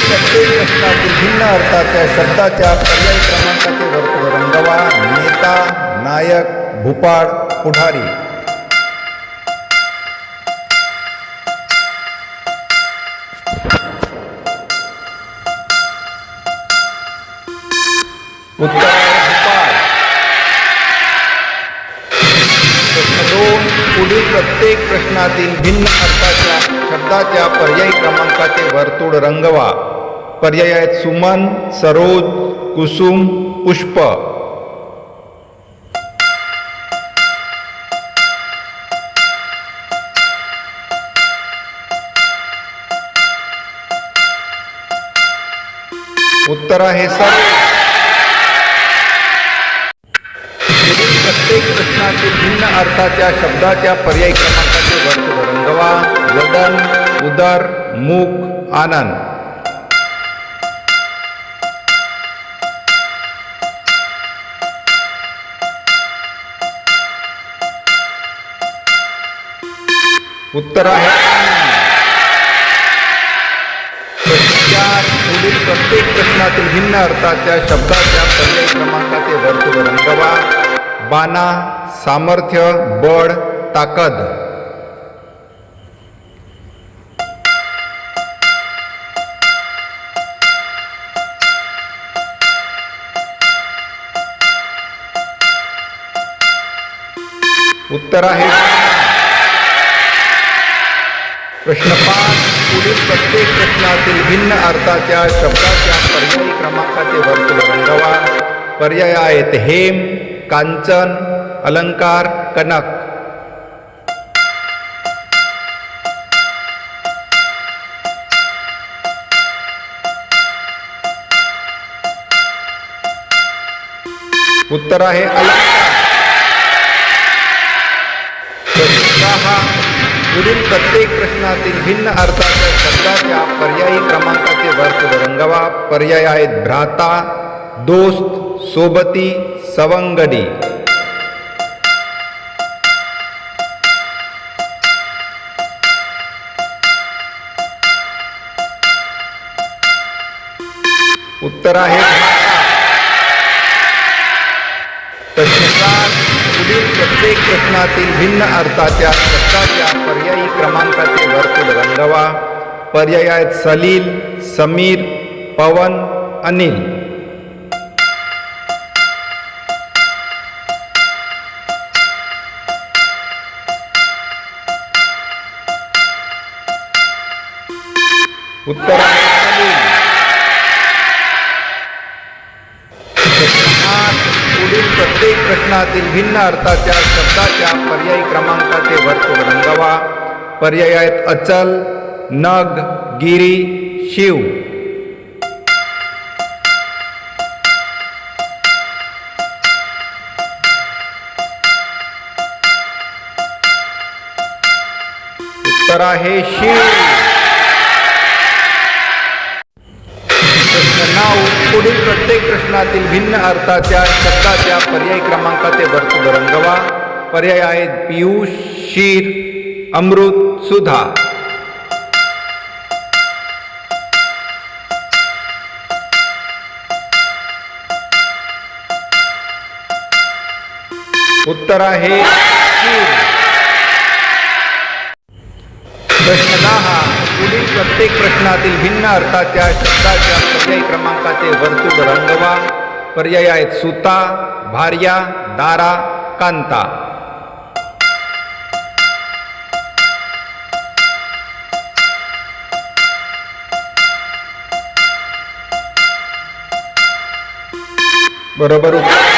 प्रत्येक प्रश्नातील भिन्न अर्थाच्या शब्दाच्या पर्यायी क्रमांकाचे वर्तुळ रंगवा. नेता, नायक, भूपाळ, पुढारी. उत्तर भूपाळ. प्रश्न 2. पुढील प्रत्येक प्रश्नातील भिन्न अर्थाच्या शब्दाच्या पर्यायी क्रमांकाचे वर्तुळ रंगवा. पर्याय आहेत सुमन, सरोज, कुसुम, पुष्प. उत्तर आहे सरोज. प्रत्येक प्रश्नातील भिन्न अर्थाच्या शब्दाच्या पर्यायी क्रमांकाचे वर्तुळ रंगवा. वदन, उदर, मुख, आनंद. उत्तर आहे प्रश्न 4. पुढील प्रत्येक प्रश्नातील भिन्न अर्थाच्या शब्दाच्या पर्यायी क्रमांकाचे वर्तुळ रंगवा. बाणा, सामर्थ्य, बळ, ताकद. उत्तर आहे प्रश्न 5. पुढील प्रत्येक प्रश्नातील भिन्न अर्थाच्या शब्दाच्या पर्यायी क्रमांकाचे वर्तुळ रंगवा. पर्याय आहेत हेम, कांचन, अलंकार, कनक. उत्तर आहे अलंकार. प्रश्न 6. पुढील प्रत्येक प्रश्नातील भिन्न अर्थाच्या शब्दाच्या पर्यायी क्रमांकाचे वर्तुळ रंगवा. पर्याय आहेत भ्राता, दोस्त, सोबती, सवंगडी. उत्तर आहे प्रश्न 7. पुढील प्रत्येक प्रश्नातील भिन्न अर्थाच्या शब्दाच्या पर्यायी क्रमांकाचे वर्तुळ रंगवा. पर्याय आहेत सलील, समीर, पवन, अनिल. उत्तर आहे सलील. पुढील प्रत्येक प्रश्नातील भिन्न अर्थाच्या शब्दाच्या पर्यायी क्रमांकाचे वर्तुळ रंगवा. पर्याय आहेत अचल, नग, गिरी, शिव. उत्तर आहे शिव. प्रश्न 9. पुढील प्रत्येक प्रश्नातील भिन्न अर्थाच्या शब्दाच्या पर्यायी क्रमांकाचे वर्तुळ रंगवा. पर्याय आहेत पियुष, क्षीर, अमृत, सुधा. उत्तर आहे क्षीर. प्रश्न 10. पुढील प्रत्येक प्रश्नातील भिन्न अर्थाच्या शब्दाच्या पर्यायी क्रमांकाचे वर्तुळ रंगवा. पर्याय आहेत सुता, भार्या, दारा, कांता. बरोबर उत्तर